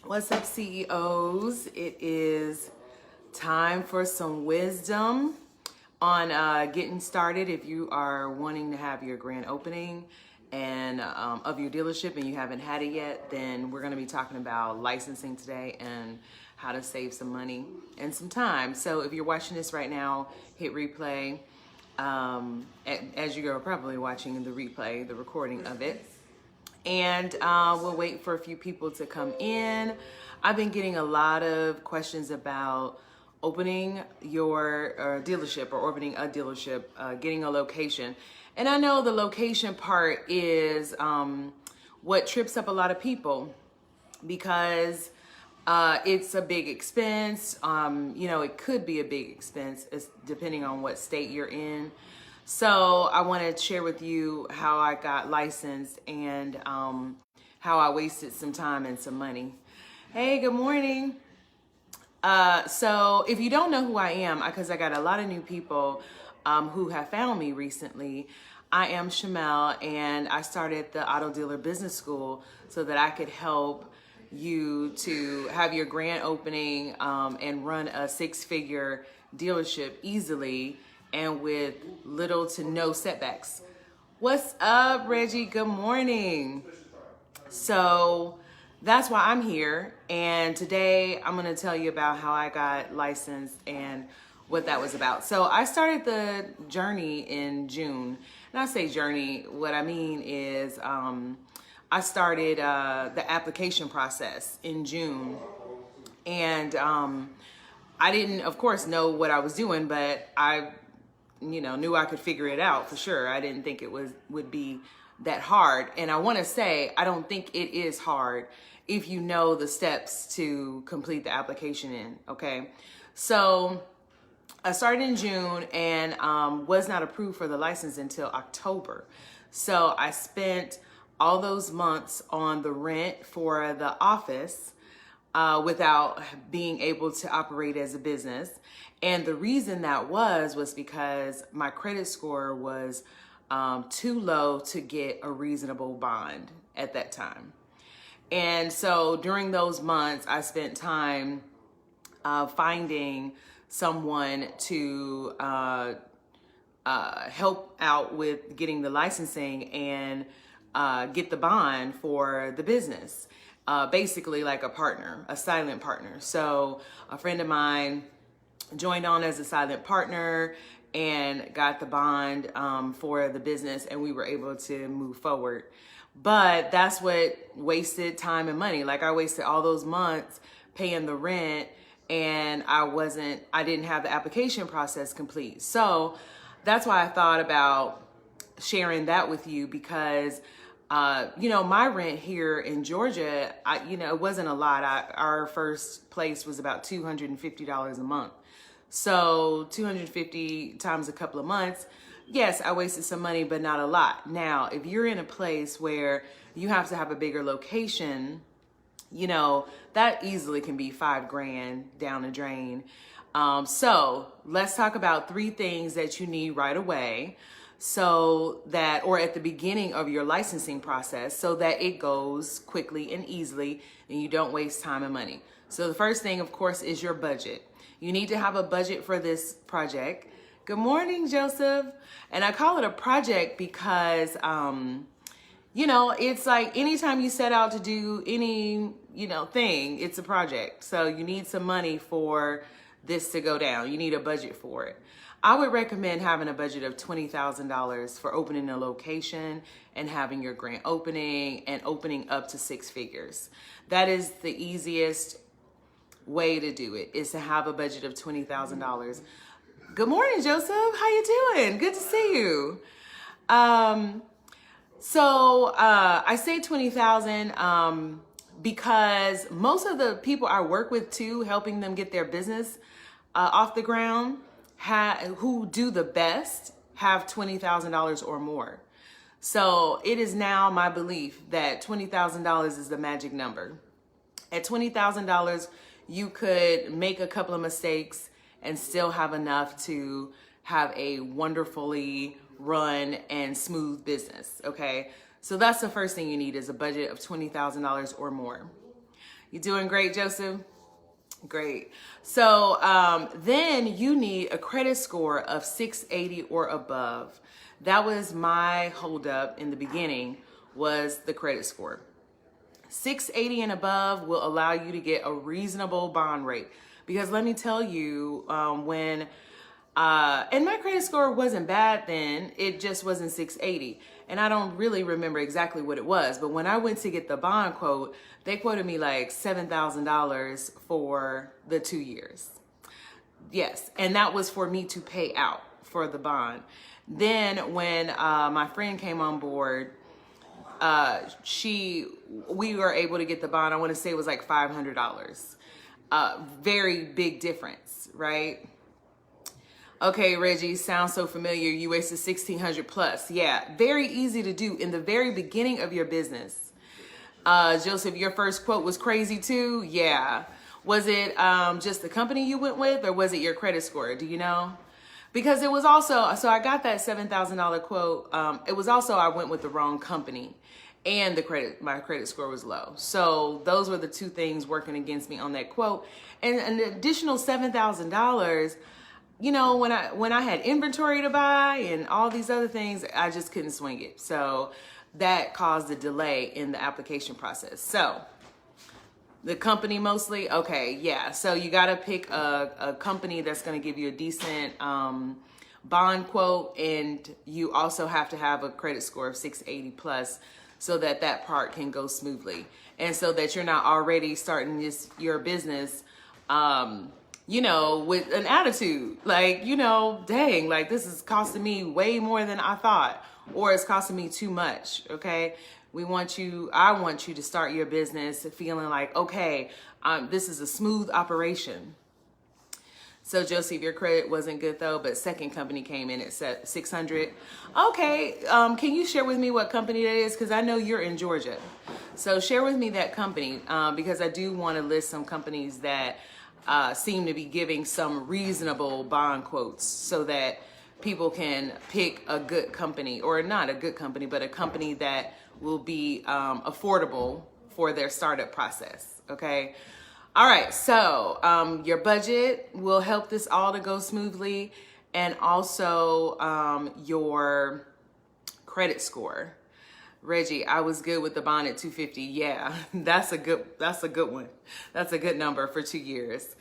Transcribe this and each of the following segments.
What's up, CEOs? It is time for some wisdom on getting started. If you are wanting to have your grand opening and of your dealership and you haven't had it yet, then we're going to be talking about licensing today and how to save some money and some time. So if you're watching this right now, hit replay. As you are probably watching the replay, the recording of it. And we'll wait for a few people to come in. I've been getting a lot of questions about opening your dealership or opening a dealership, getting a location. And I know the location part is what trips up a lot of people because it's a big expense. It could be a big expense depending on what state you're in. So I want to share with you how I got licensed and how I wasted some time and some money. Hey, good morning. So if you don't know who I am, because I got a lot of new people who have found me recently, I am Shamel, and I started the Auto Dealer Business School so that I could help you to have your grand opening and run a six-figure dealership easily and with little to no setbacks. What's up, Reggie? Good morning. So that's why I'm here. And today I'm going to tell you about how I got licensed and what that was about. So I started the journey in June. And I say journey, what I mean is I started the application process in June. And I didn't, of course, know what I was doing, but I knew I could figure it out for sure. I didn't think it would be that hard. And I want to say, I don't think it is hard if you know the steps to complete the application in, okay? So I started in June and was not approved for the license until October. So I spent all those months on the rent for the office without being able to operate as a business. And the reason that was because my credit score was too low to get a reasonable bond at that time. And so during those months, I spent time finding someone to help out with getting the licensing and get the bond for the business. Basically like a partner, a silent partner. So a friend of mine joined on as a silent partner and got the bond for the business, and we were able to move forward. But that's what wasted time and money. Like I wasted all those months paying the rent, and I didn't have the application process complete. So that's why I thought about sharing that with you because my rent here in Georgia, it wasn't a lot. Our first place was about $250 a month. So 250 times a couple of months, yes, I wasted some money, but not a lot. Now, if you're in a place where you have to have a bigger location, that easily can be $5,000 down the drain. So let's talk about 3 things that you need right away or at the beginning of your licensing process so that it goes quickly and easily and you don't waste time and money. So the first thing, of course, is your budget. You need to have a budget for this project. Good morning, Joseph. And I call it a project because, it's like anytime you set out to do any, thing, it's a project. So you need some money for this to go down. You need a budget for it. I would recommend having a budget of $20,000 for opening a location and having your grand opening and opening up to 6 figures. That is the easiest way to do it, is to have a budget of $20,000. Good morning, Joseph. How you doing? Good to see you. I say 20,000 because most of the people I work with too, helping them get their business off the ground, who do the best, have $20,000 or more. So it is now my belief that $20,000 is the magic number. At $20,000, you could make a couple of mistakes and still have enough to have a wonderfully run and smooth business, okay? So that's the first thing you need, is a budget of $20,000 or more. You doing great, Joseph? Great. So then you need a credit score of 680 or above. That was my holdup in the beginning, was the credit score. 680 and above will allow you to get a reasonable bond rate. Because let me tell you, and my credit score wasn't bad then, it just wasn't 680. And I don't really remember exactly what it was, but when I went to get the bond quote, they quoted me like $7,000 for the 2 years. Yes, and that was for me to pay out for the bond. Then when my friend came on board, we were able to get the bond. I want to say it was like $500. Very big difference, right? Okay, Reggie, sounds so familiar. You wasted $1,600 plus. Yeah, very easy to do in the very beginning of your business. Joseph, your first quote was crazy too. Yeah. Was it just the company you went with, or was it your credit score? Do you know? Because it was also, so I got that $7,000 quote. It was also, I went with the wrong company, and my credit score was low. So those were the two things working against me on that quote. And an additional $7,000, you know, when I had inventory to buy and all these other things, I just couldn't swing it. So that caused a delay in the application process. So the company mostly, okay, yeah. So you got to pick a company that's going to give you a decent bond quote, and you also have to have a credit score of 680 plus, so that that part can go smoothly, and so that you're not already starting your business, you know, with an attitude like, you know, dang, like this is costing me way more than I thought, or it's costing me too much. Okay. I want you to start your business feeling like, okay, this is a smooth operation. So Joseph, your credit wasn't good though, but second company came in at 600. Okay, can you share with me what company that is? Because I know you're in Georgia. So share with me that company, because I do want to list some companies that seem to be giving some reasonable bond quotes, so that people can pick a good company, or not a good company, but a company that will be affordable for their startup process. Okay. All right. So your budget will help this all to go smoothly, and also your credit score. Reggie, I was good with the bond at 250. Yeah, that's a good one. That's a good number for 2 years.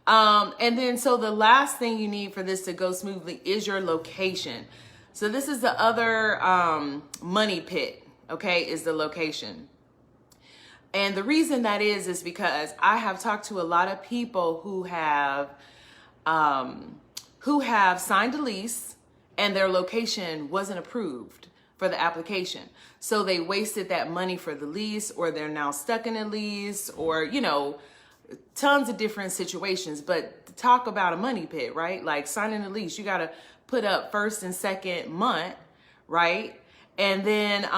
And then, so the last thing you need for this to go smoothly is your location. So this is the other money pit, okay, is the location. And the reason that is because I have talked to a lot of people who have signed a lease and their location wasn't approved for the application. So they wasted that money for the lease, or they're now stuck in a lease, or, you know, tons of different situations. But talk about a money pit, right? Like signing a lease, you got to put up first and second month, right? And then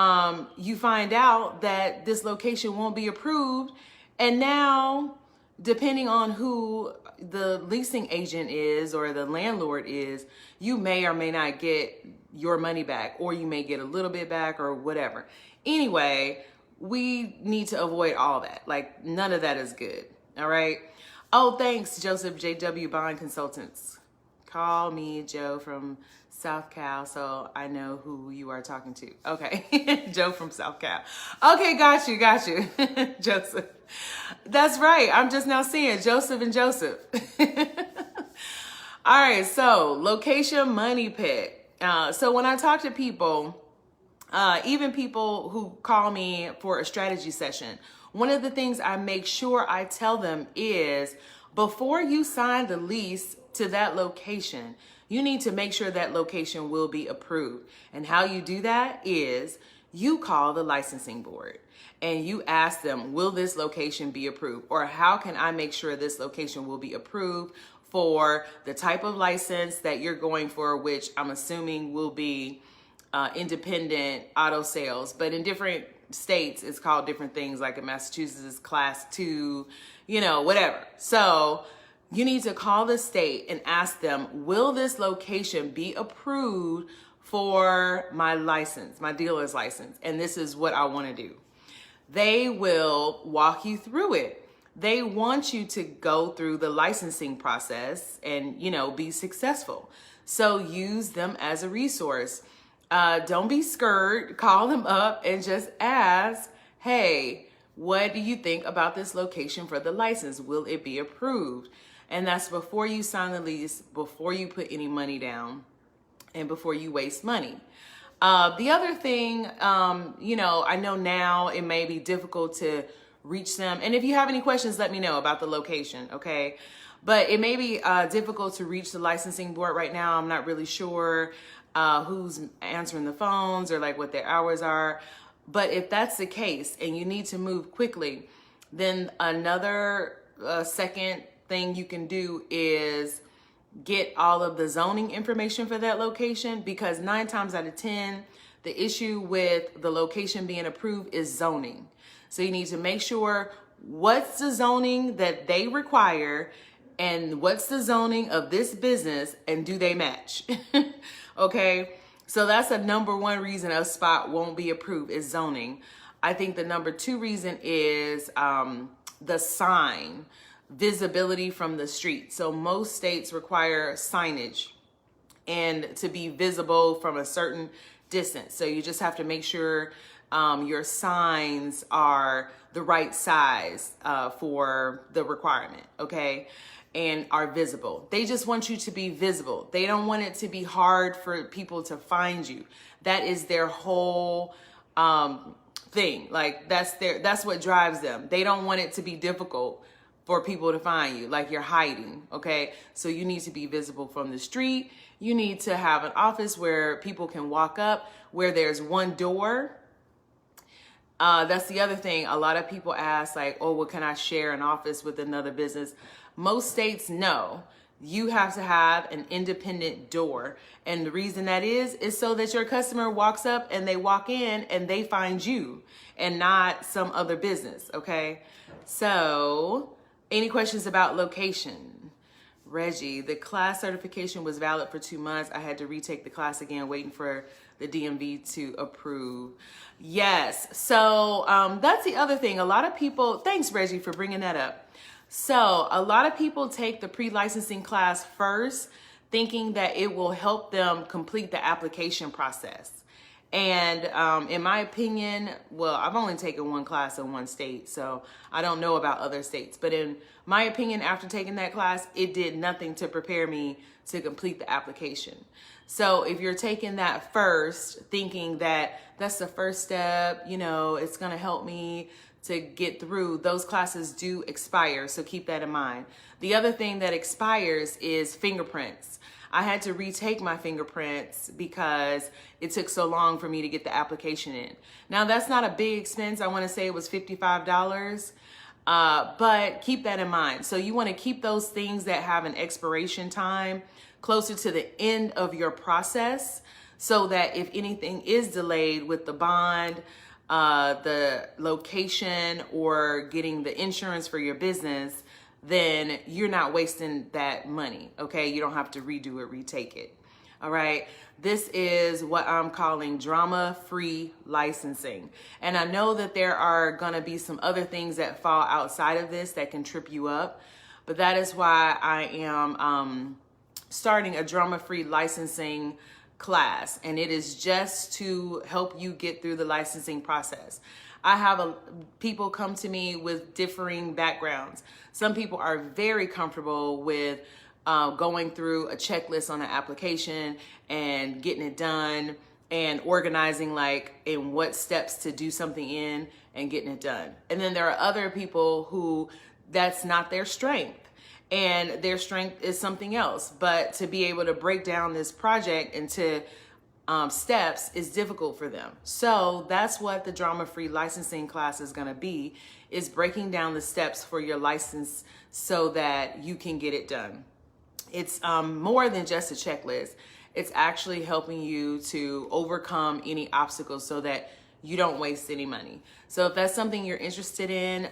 you find out that this location won't be approved. And now, depending on who the leasing agent is or the landlord is, you may or may not get your money back, or you may get a little bit back, or whatever. Anyway, we need to avoid all that. Like, none of that is good. All right. Oh, thanks, Joseph, JW Bond Consultants. Call me Joe from South Cal, so I know who you are talking to. Okay. Joe from South Cal. Okay, got you. Joseph. That's right. I'm just now seeing Joseph and Joseph. All right, so location money pit. So when I talk to people, even people who call me for a strategy session, one of the things I make sure I tell them is, before you sign the lease to that location, you need to make sure that location will be approved. And how you do that is you call the licensing board and you ask them, will this location be approved? Or how can I make sure this location will be approved for the type of license that you're going for, which I'm assuming will be independent auto sales. But in different states, it's called different things. Like in Massachusetts, it's class 2, you know, whatever. So you need to call the state and ask them, will this location be approved for my license, my dealer's license? And this is what I want to do. They will walk you through it. They want you to go through the licensing process and, be successful. So use them as a resource. Don't be scared. Call them up and just ask, hey, what do you think about this location for the license? Will it be approved? And that's before you sign the lease, before you put any money down, and before you waste money. The other thing, I know now it may be difficult to reach them. And if you have any questions, let me know about the location, okay? But it may be difficult to reach the licensing board right now. I'm not really sure who's answering the phones or like what their hours are. But if that's the case and you need to move quickly, then another second thing you can do is get all of the zoning information for that location, because 9 times out of 10, the issue with the location being approved is zoning. So you need to make sure what's the zoning that they require and what's the zoning of this business, and do they match? Okay, so that's the number one reason a spot won't be approved is zoning. I think the number 2 reason is the sign, visibility from the street. So most states require signage and to be visible from a certain distance. So you just have to make sure your signs are the right size for the requirement, okay? And are visible. They just want you to be visible. They don't want it to be hard for people to find you. That is their whole thing. Like that's what drives them. They don't want it to be difficult for people to find you, like you're hiding, okay? So you need to be visible from the street. You need to have an office where people can walk up, where there's one door. That's the other thing. A lot of people ask like, oh, well, can I share an office with another business? Most states, no. You have to have an independent door. And the reason that is so that your customer walks up and they walk in and they find you and not some other business, okay? So, any questions about location? Reggie, the class certification was valid for 2 months. I had to retake the class again, waiting for the DMV to approve. Yes, so that's the other thing. A lot of people, thanks Reggie for bringing that up. So a lot of people take the pre-licensing class first, thinking that it will help them complete the application process. And in my opinion, well, I've only taken one class in one state, so I don't know about other states. But in my opinion, after taking that class, it did nothing to prepare me to complete the application. So if you're taking that first, thinking that that's the first step, it's going to help me to get through, those classes do expire. So keep that in mind. The other thing that expires is fingerprints. I had to retake my fingerprints because it took so long for me to get the application in. Now that's not a big expense. I want to say it was $55, but keep that in mind. So you want to keep those things that have an expiration time closer to the end of your process, so that if anything is delayed with the bond, the location, or getting the insurance for your business, then you're not wasting that money, okay? You don't have to redo it, retake it, all right? This is what I'm calling drama-free licensing. And I know that there are gonna be some other things that fall outside of this that can trip you up, but that is why I am starting a drama-free licensing class, and it is just to help you get through the licensing process. I have people come to me with differing backgrounds. Some people are very comfortable with going through a checklist on an application and getting it done and organizing like in what steps to do something in and getting it done. And then there are other people who that's not their strength, and their strength is something else. But to be able to break down this project into steps is difficult for them. So that's what the drama-free licensing class is gonna be, is breaking down the steps for your license so that you can get it done. It's more than just a checklist. It's actually helping you to overcome any obstacles so that you don't waste any money. So if that's something you're interested in,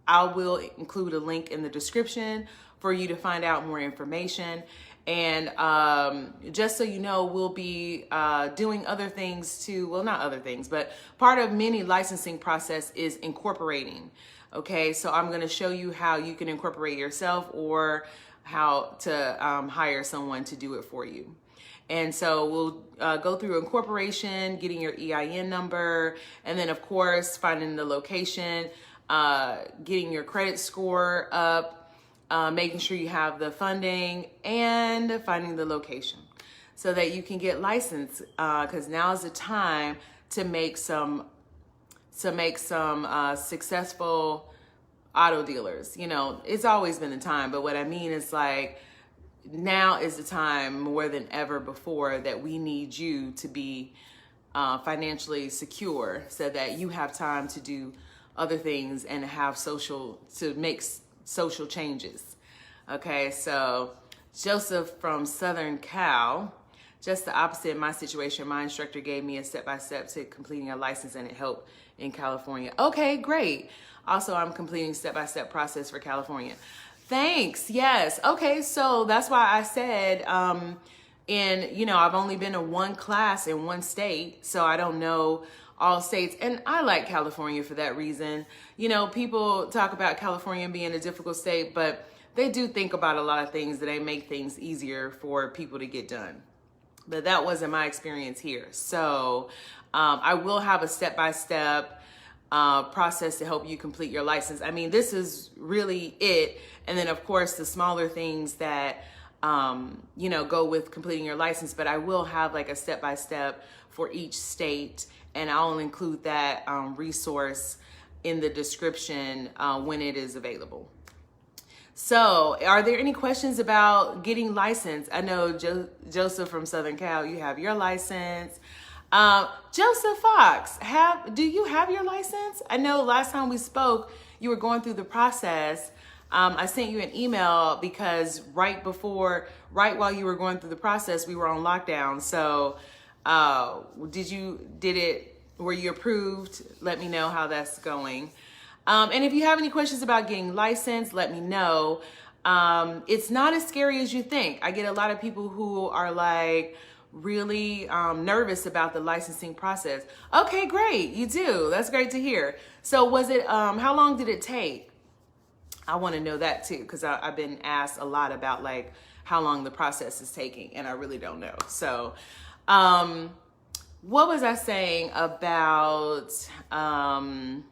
I will include a link in the description for you to find out more information. And just so you know, we'll be doing other things too. Well, not other things, but part of many licensing process is incorporating. Okay, so I'm going to show you how you can incorporate yourself or how to hire someone to do it for you. And so we'll go through incorporation, getting your EIN number, and then of course finding the location, getting your credit score up, making sure you have the funding, and finding the location so that you can get licensed, because now is the time to make some successful auto dealers. You know, it's always been the time, but what I mean is like, now is the time more than ever before that we need you to be financially secure so that you have time to do other things and have to make social changes. Okay, so Joseph from Southern Cal, just the opposite in my situation. My instructor gave me a step-by-step to completing a license and it helped in California. Okay, great. Also, I'm completing step-by-step process for California. Thanks. Yes. Okay. So that's why I said, I've only been to one class in one state, so I don't know all states. And I like California for that reason. You know, people talk about California being a difficult state, but they do think about a lot of things that they make things easier for people to get done. But that wasn't my experience here. So I will have a step-by-step process to help you complete your license. I mean, this is really it. And then of course the smaller things that, go with completing your license, but I will have like a step-by-step for each state. And I'll include that resource in the description when it is available. So are there any questions about getting licensed? I know Joseph from Southern Cal, you have your license. Joseph Fox, do you have your license? I know last time we spoke, you were going through the process. I sent you an email because right while you were going through the process, we were on lockdown. So, were you approved? Let me know how that's going. And if you have any questions about getting licensed, let me know. It's not as scary as you think. I get a lot of people who are like, really nervous about the licensing process. Okay, great. You do. That's great to hear. So was it, how long did it take? I want to know that too, because I've been asked a lot about like how long the process is taking, and I really don't know. So what was I saying about, I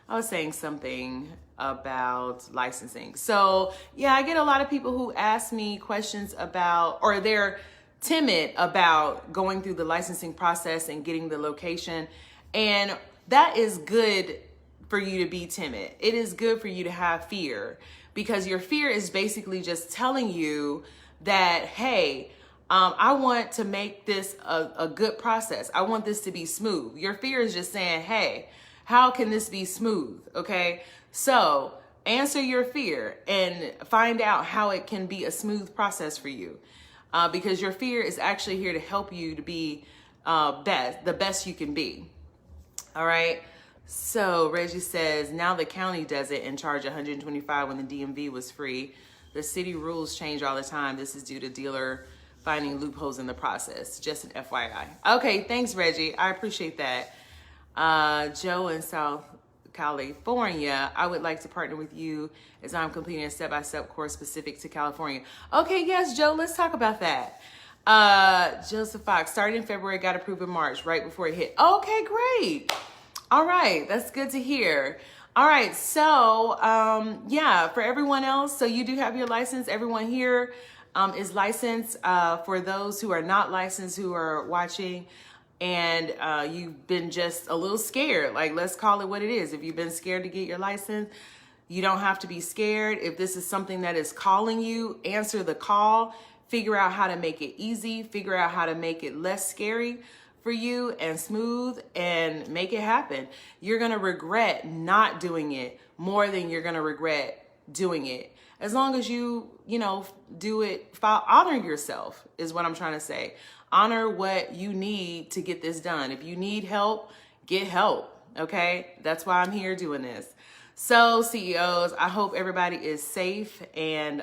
was saying something about licensing. So yeah, I get a lot of people who ask me questions about, or they're timid about going through the licensing process and getting the location. And that is good for you to be timid. It is good for you to have fear, because your fear is basically just telling you that, hey, I want to make this a good process. I want this to be smooth. Your fear is just saying, hey, how can this be smooth? Okay. So answer your fear and find out how it can be a smooth process for you. Because your fear is actually here to help you to be the best you can be. All right. So Reggie says, now the county does it and charge $125 when the DMV was free. The city rules change all the time. This is due to dealer finding loopholes in the process. Just an FYI. Okay. Thanks, Reggie. I appreciate that. Joe in South California, I would like to partner with you as I'm completing a step-by-step course specific to California. Okay, yes, Joe, let's talk about that. Joseph Fox, started in February, got approved in March, right before it hit. Okay, great. All right, that's good to hear. All right, so yeah, for everyone else, so you do have your license. Everyone here is licensed. For those who are not licensed, who are watching, and you've been just a little scared, like, let's call it what it is. If you've been scared to get your license, you don't have to be scared. If this is something that is calling you, answer the call, figure out how to make it easy, figure out how to make it less scary for you and smooth, and make it happen. You're gonna regret not doing it more than you're gonna regret doing it. As long as you do it, honor yourself is what I'm trying to say. Honor what you need to get this done. If you need help, get help, okay? That's why I'm here doing this. So CEOs, I hope everybody is safe and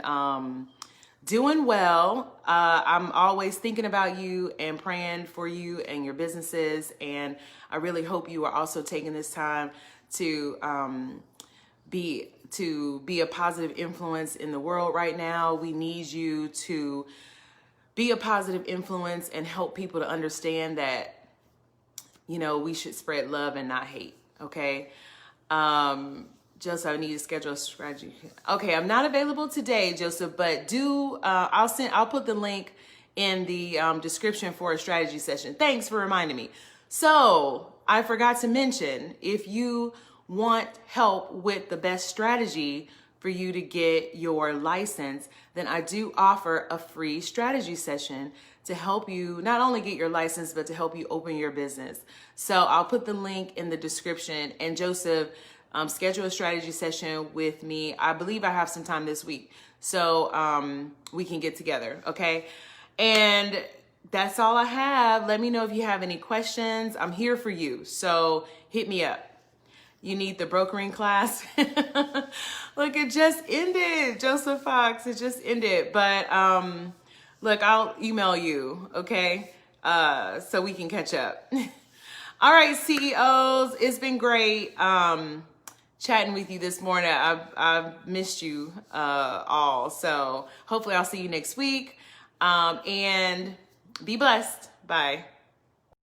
doing well. I'm always thinking about you and praying for you and your businesses. And I really hope you are also taking this time to be a positive influence in the world right now. We need you to be a positive influence and help people to understand that, you know, we should spread love and not hate. Okay. Joseph, I need to schedule a strategy. Okay, I'm not available today, Joseph, but I'll put the link in the description for a strategy session. Thanks for reminding me. So I forgot to mention, if you want help with the best strategy for you to get your license, then I do offer a free strategy session to help you not only get your license, but to help you open your business. So I'll put the link in the description. And Joseph, schedule a strategy session with me. I believe I have some time this week, so we can get together, okay? And that's all I have. Let me know if you have any questions. I'm here for you, so hit me up. You need the brokering class? Look, it just ended, Joseph Fox. It just ended, but look, I'll email you, okay? So we can catch up. All right, CEOs, it's been great chatting with you this morning. I've missed you all. So hopefully I'll see you next week. And be blessed. Bye.